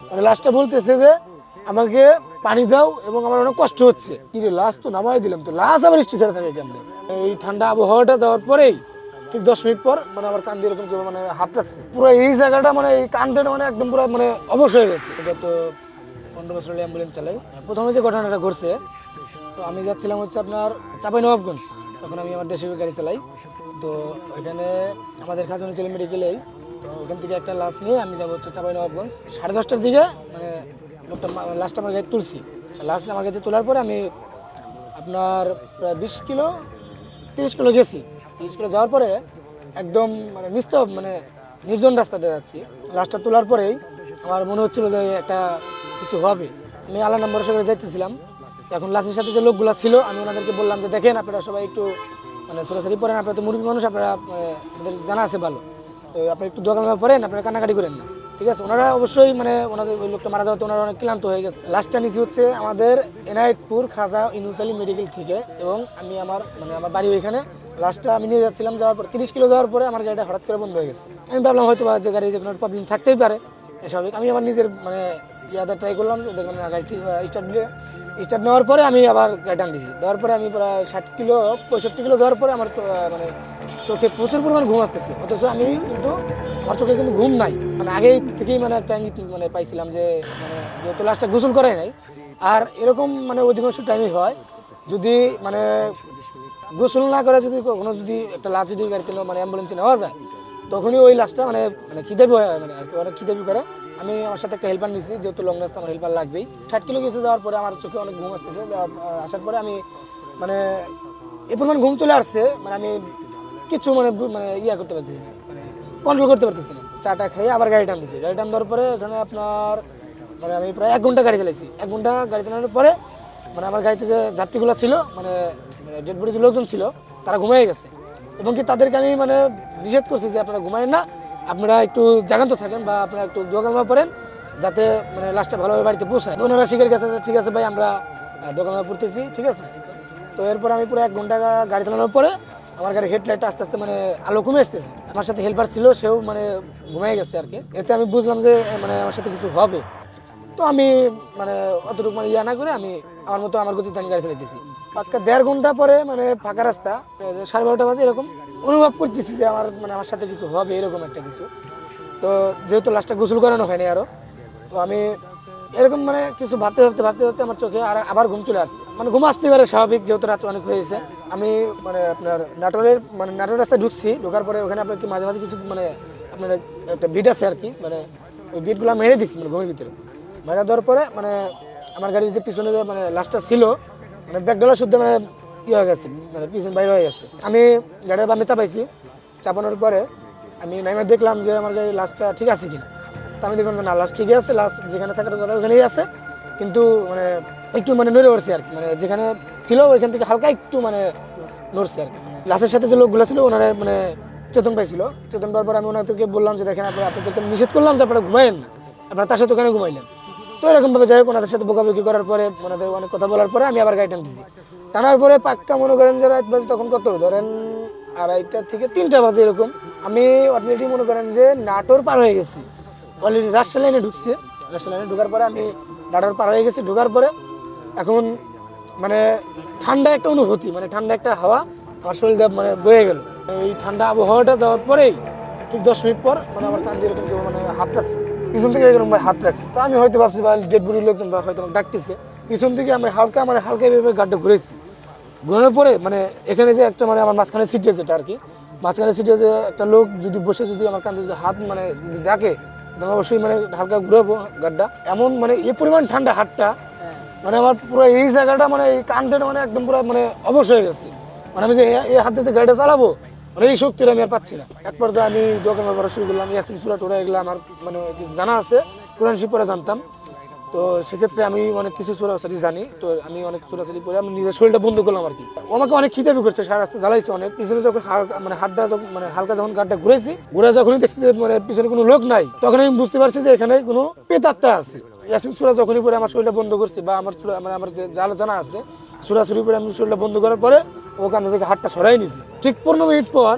মানে লাশটা বলতেছে যে আমাকে পানি দাও এবং আমার অনেক কষ্ট হচ্ছে। কি রে, লাশ তো নামাই দিলাম, তো লাশ আবার স্ট্রেচারে থাকে কেমনে? এই ঠান্ডা আবহাওয়াটা যাওয়ার পরেই ঠিক 10 মিনিট পর মানে আমার কান দিয়ে এরকম কেউ মানে হাত রাখছে, পুরো এই জায়গাটা মানে এই কানটা মানে একদম পুরো মানে অবশ হয়ে গেছে। এটা তো 15 বছর অ্যাম্বুলেন্স চালাই। প্রথমে যে ঘটনাটা ঘটছে, তো আমি যাচ্ছিলাম হচ্ছে আপনার চাঁপাইনবাবগঞ্জ, তখন আমি আমার দেশের গাড়ি চালাই। তো ওইখানে আমাদের খাজানি ছিল মেডিকেলেই, তো ওখান থেকে একটা লাশ নিয়ে আমি যাবো হচ্ছে চাঁপাইনবাবগঞ্জ। 10:30টার দিকে মানে লোকটা লাশটা আমার গাড়ি তুলছি। লাশ আমার গাড়িতে তোলার পরে আমি আপনার প্রায় 20 কিলো 30 কিলো গেছি। 30 কিলো যাওয়ার পরে একদম মানে নিস্তব মানে নির্জন রাস্তাতে যাচ্ছি। লাশটা তোলার পরেই আমার মনে হচ্ছিল যে একটা কিছু হবে। আমি আল্লাহ নাম ভরসা করে যাইতেছিলাম। এখন লাশের সাথে যে লোকগুলো ছিল আমি ওনাদেরকে বললাম যে দেখেন আপনারা সবাই একটু মানে সরাসরি পড়েন, আপনারা তো মুরগি মানুষ, আপনারা আপনাদের জানা আছে ভালো, তো আপনি একটু দোকান পড়েন, আপনারা কান্নাকাটি করেন না, ঠিক আছে? ওনারা অবশ্যই মানে ওনাদের ওই লোকটা মারা যাওয়াতে ওনারা অনেক ক্লান্ত হয়ে গেছে। লাস্টটা নিচে হচ্ছে আমাদের এনায়েতপুর খাজা ইউনুস আলী মেডিকেল থেকে, এবং আমি আমার মানে আমার বাড়ি ওইখানে। লাস্টটা আমি নিয়ে যাচ্ছিলাম, যাওয়ার পর 30 কিলো যাওয়ার পরে আমার গাড়িটা হঠাৎ করে বন্ধ হয়ে গেছে। আমি ভাবলাম হয়তো বা যে গাড়ি যে কোনো প্রবলেম থাকতেই পারে, স্বাভাবিক। আমি আমার নিজের মানে ইয়াতে ট্রাই করলাম যে দেখলাম না, গাড়ি স্টার্ট নেওয়ার পরে আমি আবার গাড়ি টান দিয়েছি। দেওয়ার পরে আমি প্রায় 60 কিলো 65 কিলো যাওয়ার পরে আমার মানে চোখে প্রচুর পরিমাণ ঘুম আসতেছে, অথচ আমি কিন্তু আমার চোখে কিন্তু ঘুম নাই। মানে আগেই থেকেই মানে একটা ইঙ্গিত মানে পাইছিলাম যে মানে যেহেতু লাস্টটা গোসল করাই নাই। আর এরকম মানে অধিকাংশ টাইমই হয় যদি মানে গোসল না করে যদি কখনো যদি একটা লাশ যদি গাড়িতে মানে অ্যাম্বুলেন্সে নেওয়া যায়, তখনই ওই লাশটা মানে মানে খিদেবি হয়, মানে অনেক খিদেবি করে। আমি আমার সাথে একটা হেল্পার নিয়েছি, যেহেতু লং রাস্তা আমার হেল্পার লাগবেই। 60 কিলো গেছে যাওয়ার পরে আমার চোখে অনেক ঘুম আসতেছে। আসার পরে আমি মানে এ পরিমাণ ঘুম চলে আসছে, মানে আমি কিছু মানে মানে ইয়া করতে পারতেছি না, মানে কন্ট্রোল করতে পারতেছি না। চাটা খেয়ে আবার গাড়ি টান দিয়েছি। গাড়ি টান দেওয়ার পরে এখানে আপনার মানে আমি প্রায় 1 ঘন্টা গাড়ি চালাইছি। 1 ঘন্টা গাড়ি চালানোর পরে মানে আমার গাড়িতে যে যাত্রীগুলো ছিল মানে ডেড বডি যে লোকজন ছিল তারা ঘুমিয়ে গেছে, এবং কি তাদেরকে আমি মানে নিষেধ করছি যে আপনারা ঘুমায়েন না, আপনারা একটু জাগান্ত থাকেন বা আপনারা একটু দোকানমা পড়েন, যাতে মানে লাস্টটা ভালোভাবে বাড়িতে পৌঁছায়। ওনারা শিখের কাছে ঠিক আছে ভাই, আমরা দোকানমা পড়তেছি, ঠিক আছে। তো এরপর আমি পুরো 1 ঘন্টা গাড়ি চালানোর পরে আমার গাড়ির হেডলাইটটা আস্তে আস্তে মানে আলো কমে আসতেছে। আমার সাথে হেল্পার ছিল, সেও মানে ঘুমিয়ে গেছে আর কি। এতে আমি বুঝলাম যে মানে আমার সাথে কিছু হবে। তো আমি মানে অতটুকু মানে ইয়া না করে আমি আমার মতো আমার গতিতে আমি গাড়ি চালাইতেছি। আজকে 1.5 ঘন্টা পরে মানে ফাঁকা রাস্তা 12:30 বাজে এরকম অনুভব করতেছি যে আমার মানে আমার সাথে কিছু হবে, এরকম একটা কিছু। তো যেহেতু লাস্টটা গোসল করানো হয়নি আরো, তো আমি এরকম মানে কিছু ভাবতে ভাবতে ভাবতে ভাবতে আমার চোখে আর আবার ঘুম চলে আসছে। মানে ঘুম আসতে পারে স্বাভাবিক, যেহেতু রাত অনেক হয়েছে। আমি মানে আপনার নাটোর রাস্তায় ঢুকছি। ঢোকার পরে ওখানে আপনার কি মাঝে মাঝে কিছু মানে আপনার একটা বিট আছে আর কি, মানে ওই বিটগুলো মেরে দিচ্ছি মানে ঘুমের ভিতরে। মেরে দেওয়ার পরে মানে আমার গাড়ির যে পিছনে মানে লাস্টটা ছিল মানে ব্যাকডালা শুদ্ধ মানে ই হয়ে গেছে, মানে পিছন বাইরে হয়ে গেছে। আমি গাড়ির বামে চাপাইছি। চাপানোর পরে আমি নাইমে দেখলাম যে আমার গাড়ির লাস্টটা ঠিক আছে কিনা। তো আমি দেখলাম যে না, লাস্ট ঠিকই আছে, লাস্ট যেখানে থাকার কথা ওখানেই আছে, কিন্তু মানে একটু মানে নড়ে পড়ছে আর কি, মানে যেখানে ছিল ওইখান থেকে হালকা একটু মানে নড়ছে আর কি। লাস্টের সাথে যে লোকগুলো ছিল ওনারা মানে চেতন পাইছিল। চেতন পাওয়ার পর আমি ওনাদেরকে বললাম যে দেখেন আপনাদেরকে নিষেধ করলাম যে আপনারা ঘুমাইন না, আপনারা তার সাথে ওখানে ঘুমাইলেন। তো এরকমভাবে যাই হোক ওনাদের সাথে বকাবকি করার পরে ওনাদের অনেক কথা বলার পরে আমি আবার গাড়ি টানতেছি। টানার পরে পাক্কা মনে করেন যে রাত বাজে তখন কত ধরেন 2:30 থেকে 3টা বাজে এরকম। আমি অলরেডি মনে করেন যে নাটোর পার হয়ে গেছি, অলরেডি রাজশাহী লাইনে ঢুকছি। রাজশাহী লাইনে ঢোকার পরে আমি নাটোর পার হয়ে গেছি। ঢোকার পরে এখন মানে ঠান্ডা একটা অনুভূতি, মানে ঠান্ডা একটা হাওয়া আমার শরীর মানে বয়ে গেল। এই ঠান্ডা আবহাওয়াটা যাওয়ার পরেই ঠিক 10 মিনিট পর মানে আমার কান দিয়ে এরকম কেউ মানে হাত রাখছে, পিছন থেকে এরকম ভাই হাত রাখছে। তো আমি হয়তো ভাবছি বা ডেড বডির লোকজন বা হয়তো আমাকে ডাকতেছে। পিছন থেকে আমি হালকা এভাবে গাড়িটা ঘুরেছি। ঘোরানোর পরে মানে এখানে যে একটা মানে আমার মাঝখানে সিটে যেটা আর কি, মাঝখানে সিটে যে একটা লোক যদি বসে যদি আমার কান দিয়ে হাত মানে ডাকে, তখন অবশ্যই মানে হালকা ঘুরাবো গাড়িটা। এমন মানে এই পরিমাণ ঠান্ডা হাতটা, মানে আমার পুরো এই জায়গাটা মানে এই কানটা মানে একদম পুরো মানে অবশ হয়ে গেছে। মানে আমি যে এই হাত দিয়ে গাড়িটা চালাবো মানে এই শক্তিটা আমি আর পাচ্ছি না। এক পর্যায়ে আমি দোকানে পড়া শুরু করলাম। ইয়াসিন সূরা টুরা এগুলো আমার মানে কিছু জানা আছে, কোরআন শরীফ পড়া জানতাম। তো সেক্ষেত্রে আমি অনেক কিছু সূরাসারি জানি। তো আমি অনেক সূরাসারি পড়ে আমি নিজের শরীরটা বন্ধ করলাম আর কি। ও আমাকে অনেক খিদাবি করছে, সারা রাস্তা জ্বালাইছে অনেক। পিছনে যখন মানে হাতটা মানে হালকা যখন গাড়িটা ঘুরেছি, ঘুরে যখনই দেখছি যে মানে পিছনে কোনো লোক নাই, তখন আমি বুঝতে পারছি যে এখানে কোনো প্রেতাত্মা আছে। ইয়াসিন সূরা যখনই পরে আমার শরীরটা বন্ধ করছি বা আমার মানে আমার যে জানা আছে সূরাসুরি পরে আমি শরীরটা বন্ধ করার পরে ও কান থেকে হাতটা সরাই নিছি। ঠিক 15 মিনিট পর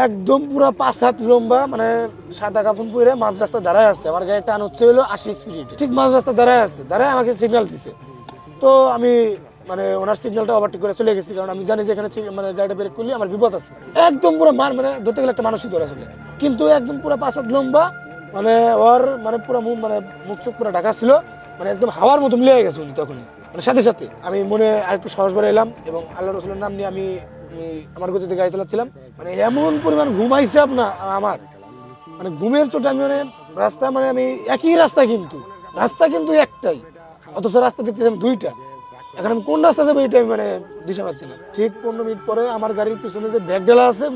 একদম পুরো 5 হাত লম্বা, মানে সাদা কাপড় পরে মাঝ রাস্তা দাঁড়ায় আছে। আমার গাড়ি টান হচ্ছে হলো 80 স্পিডে, ঠিক মাঝ রাস্তা দাঁড়ায় আছে, দাঁড়ায় আমাকে সিগন্যাল দিছে। তো আমি মানে ওনার সিগন্যালটা ওভারটেক করে চলে গেছি, কারণ আমি জানি যে এখানে মানে গাড়িটা ব্রেক করলে আমার বিপদ আছে। একদম পুরো মানে ধরতে গেলে একটা মানুষই ধরে আসলে, কিন্তু একদম পুরো 5 হাত লম্বা, মানে ওর মানে পুরো মুখ, মানে মুখ চোখ পুরো ঢাকা ছিল, মানে একদম হাওয়ার মতো মিলে গেছে উনি তখনই। মানে সাথে সাথে আমি মনে আরেকটু সাহস বাড়াইলাম এবং আল্লাহ রসুলের নাম নিয়ে আমি আমার গতিতে গাড়ি চালাচ্ছিলাম। মানে এমন পরিমাণ ঘুমাইছে আমার, মানে ঘুমের চোটে আমি মানে রাস্তা, মানে আমি একই রাস্তা, কিন্তু রাস্তা কিন্তু একটাই, অথচ রাস্তা দেখতেছিলাম দুইটা। এখন আমি কোন রাস্তা যাবো এটা আমি মানে দিশা পাচ্ছি না। ঠিক 15 মিনিট পরে আমার গাড়ির পিছনে যে ব্যাগ ডালা আছে,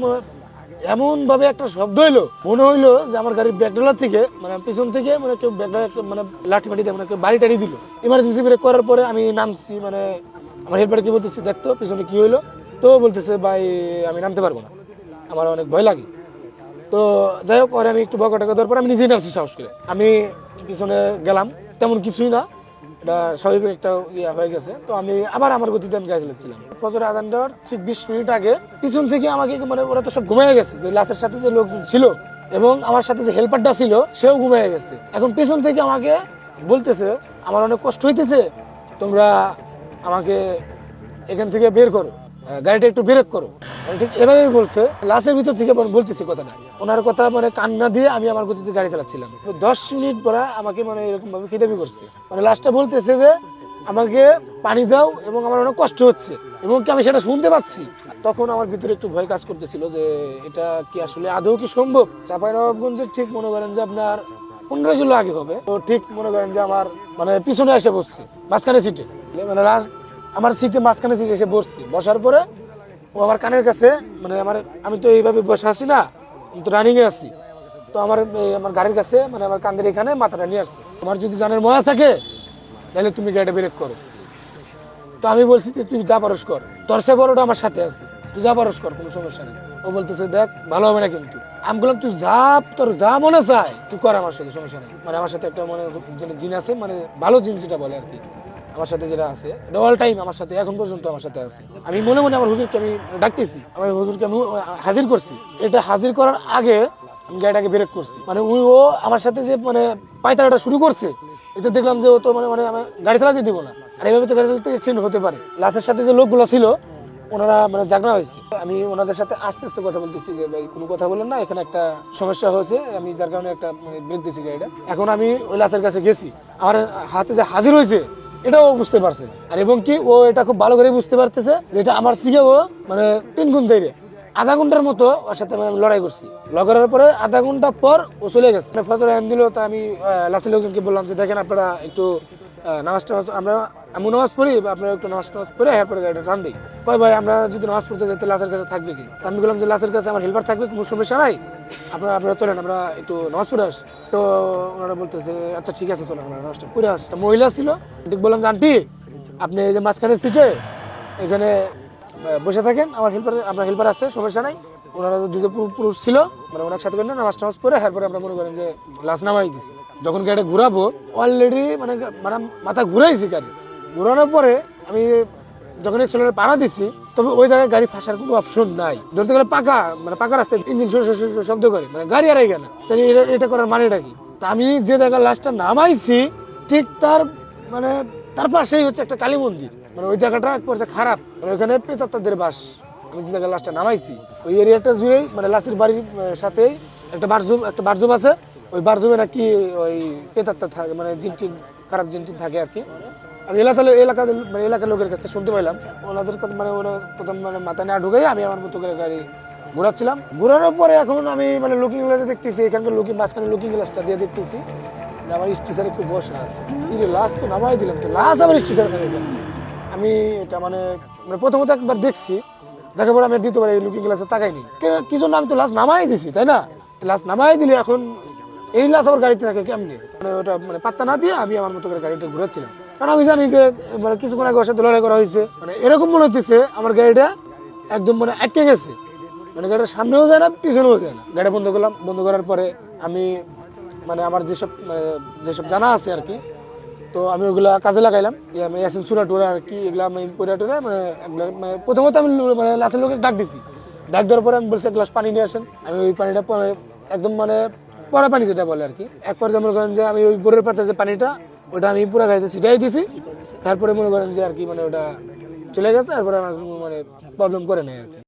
এমন ভাবে একটা শব্দ হইলো, মনে হইলো যে আমার গাড়ির ব্যাগ ডালা থেকে, মানে পিছন থেকে মানে কেউ ব্যাগ ডালা মানে লাঠি মাটি দিয়ে মানে কেউ বাড়ি টাড়ি দিল। ইমার্জেন্সি ব্রেক করার পরে আমি নামছি, মানে আমার হেল্পারকে বলতেছি দেখতো পিছনে কি হইলো। তো বলতেছে ভাই আমি নামতে পারবো না, আমার অনেক ভয় লাগে। তো যাই হোক, পরে আমি একটু বকা দেওয়ার পর আমি নিজেই নামছি সাহস করে। আমি পিছনে গেলাম, তেমন কিছুই না, এটা স্বাভাবিক একটা ইয়া হয়ে গেছে। তো আমি আবার আমার গতিতে আমি গাড়ি চালাচ্ছিলাম। ফজরের আজান দেওয়ার ঠিক 20 মিনিট আগে পিছন থেকে আমাকে, মানে ওরা তো সব ঘুমিয়ে গেছে, যে লাশের সাথে যে লোকজন ছিল এবং আমার সাথে যে হেল্পারটা ছিল সেও ঘুমিয়ে গেছে। এখন পিছন থেকে আমাকে বলতেছে আমার অনেক কষ্ট হইতেছে, তোমরা আমাকে এখান থেকে বের করো, গাড়িটা একটু ব্রেক করো। মানে ঠিক এভাবে বলছে, লাশের ভিতর থেকে বলতেছি কথাটা, ওনার কথা মানে কান্না দিয়ে আমি আমার গতিতে গাড়ি চালাচ্ছিলাম। 10 মিনিট পরে আমাকে মানে এরকম ভাবে খিদাবি করছে, মানে লাশটা বলতেছে যে আমাকে পানি দাও এবং আমার অনেক কষ্ট হচ্ছে, এবং কি আমি সেটা শুনতে পাচ্ছি। তখন আমার ভিতরে একটু ভয় কাজ করতেছিল যে এটা কি আসলে আদৌ কি সম্ভব। চাঁপাইনবাবগঞ্জের ঠিক মনে করেন যে আপনার 15 কিলো আগে হবে, তো ঠিক মনে করেন যে আমার মানে পিছনে এসে বসছে মাঝখানে সিটে, মানে লাস্ট আমার সিটে মাঝখানে সিটে এসে বসছি। বসার পরে ও আমার কানের কাছে, মানে আমি তো এইভাবে বসে আছি না, আমি তো রানিং এ আছি, তো আমার গাড়ির কাছে, মানে আমার কান্দের এখানে মাথাটা নিয়ে আসছে। তোমার যদি জানের মজা থাকে তাহলে তুমি গাড়িটা ব্রেক করো। তো আমি বলছি যে তুই যা পারস কর, তোর সে বড়টা আমার সাথে আছে, তুই যা পারস কর, কোনো সমস্যা নেই। ও বলতেছে দেখ ভালো হবে না কিন্তু। আমি বললাম তুই যা, তোর যা মনে চায় তুই কর, আমার সাথে সমস্যা নেই। মানে আমার সাথে একটা মানে যেটা জিন আছে, মানে ভালো জিন যেটা বলে আর কি, আমার সাথে যেটা আছে অল টাইম আমার সাথে, এখন পর্যন্ত আমার সাথে আছে। আমি মনে মনে আমার হুজুরকে আমি ডাকতেছি, আমার হুজুরকে আমি হাজির করছি। এটা হাজির করার আগে আমি গাড়িটাকে ব্রেক করছি, মানে ও আমার সাথে যে মানে পায়তারাটা শুরু করছে, এটা দেখলাম যে ও তো মানে আমি গাড়ি চালাতে দিব না, আর এইভাবে তো গাড়ি চালাতে অ্যাক্সিডেন্ট হতে পারে। লাশের সাথে যে লোকগুলো ছিল ওনারা মানে জাগনা হয়েছে। আমি ওনাদের সাথে আস্তে আস্তে কথা বলতেছি যে ভাই কোনো কথা বলেন না, এখানে একটা সমস্যা হয়েছে, আমি যার কারণে একটা মানে ব্রেক দিয়েছি গাড়িটা। এখন আমি ওই লাশের কাছে গেছি, আমার হাতে যে হাজির হয়েছে এটাও বুঝতে পারছে, আর এবং কি ও এটা খুব ভালো করে বুঝতে পারতেছে যে এটা আমার থেকে ও মানে 3 গুণ চাইরে। আধা ঘন্টার মতো ওর সাথে আমি লড়াই করছি। লড়ার পরে আধা ঘন্টা পর ও চলে গেছে। ফজর আইন দিল, তা আমি লাসের লোকজনকে বললাম যে দেখেন আপনারা একটু নামাজ টামাজ, আমি নামাজ পড়ি, বা আপনারা একটু নামাজ টামাজ পড়ে এরপরে গাড়িটা টান দিই। কয় ভাই আমরা যদি নামাজ পড়তে যাই লাসের কাছে থাকবে কি? আমি বললাম যে লাসের কাছে আমার হেল্পার থাকবে, কোনো সমস্যা নাই, আপনারা চলেন আমরা একটু নামাজ পড়ে আস। তো ওনারা বলতেছে আচ্ছা ঠিক আছে চলেন আমরা নামাজটা পড়ে আস। মহিলা ছিল, ঠিক বললাম যে আন্টি আপনি এই যে মাঝখানের সিটে এখানে বসে থাকেন, আপনার হেল্পার আছে, সমস্যা নাই। ওনারা দুজন পুরুষ ছিল, মানে ওনার সাথে করে নামাজ টামাজ পরে এরপরে আমরা মনে করেন যে লাশ নামাই দিছি। যখন গাড়িটা ঘুরাবো অলরেডি মানে মাথা ঘুরাইছি, গাড়ি ঘুরানোর পরে আমি যখন এক্সেলারেটর পাড়া দিছি, তবে ওই জায়গায় গাড়ি ফাঁসার কোনো অপশন নাই। ধরতে গেলে পাকা রাস্তায় ইঞ্জিন শব্দ করে, মানে গাড়ি আর গেল, তাহলে এটা করার মানেটা কি? তা আমি যে জায়গায় লাশটা নামাইছি ঠিক তার পাশেই হচ্ছে একটা কালী মন্দির, মানে ওই জায়গাটা এক পর্যায়ে খারাপ, মানে ওইখানে প্রেতাত্মাদের বাস। আমি যে জায়গায় লাশটা নামাইছি ওই এরিয়াটা জুড়েই, মানে লাশের বাড়ির সাথেই একটা বারজুম আছে, ওই বারজুমে নাকি ওই প্রেতাত্মা থাকে, মানে খারাপ জিনটিন থাকে আর কি। আমি এলাকার লোকের কাছে শুনতে পাইলাম, ওনাদের ওরা প্রথম মাথায় না ঢুকাই আমি আমার মতো করে গাড়ি ঘোরাচ্ছিলাম। ঘোরানোর পরে এখন আমি মানে লুকিং গ্লাসে দেখতেছি, এখানকার মাঝখানে লুকিং গ্লাসটা দিয়ে দেখতেছি যে আমার স্টেশনে একটু বসা আছে। লাশ তো নামাই দিলাম, তো লাশ আমার স্টেশনে থাকে। আমি এটা মানে প্রথমত একবার দেখছি, দেখার পরে আমি দ্বিতীয়বার এই লুকিং গ্লাসে তাকাইনি, কি জন্য? আমি তো লাশ নামাই দিছি, তাই না? লাশ নামাই দিলে এখন এই লাশ আমার গাড়িতে থাকে কেমনি? ওটা পাত্তা না দিয়ে আমি আমার মতো করে গাড়িটা ঘুরাচ্ছিলাম, কারণ আমি জানি যে কিছুক্ষণ আগে ওর সাথে লড়াই করা হয়েছে। এরকম মনে হচ্ছে আমার গাড়িটা একদম আটকে গেছে, গাড়িটা সামনেও যায় না পিছনেও যায় না। গাড়ি বন্ধ করলাম, বন্ধ করার পরে আমি আমার যেসব জানা আছে আর কি, তো আমি ওগুলা কাজে লাগাইলাম। ইয়াসিন সুরা টুরা আর কি, এগুলা আমি পুরা টুরা প্রথমত আমি লাশের লোকের ডাক দিছি ডাক দেওয়ার পরে আমি বলছি এক গ্লাস পানি নিয়ে আসেন। আমি ওই পানিটা একদম মানে পরা পানি যেটা বলে আর কি, এক পর্যায়ে মনে করেন যে আমি ওই বোরের পাতার যে পানিটা ওটা আমি পুরো গাড়িতে ছিটাই দিছি। তারপরে মনে করেন যে আর কি মানে ওটা চলে গেছে, তারপরে আমার মানে প্রবলেম করে নেই আর কি।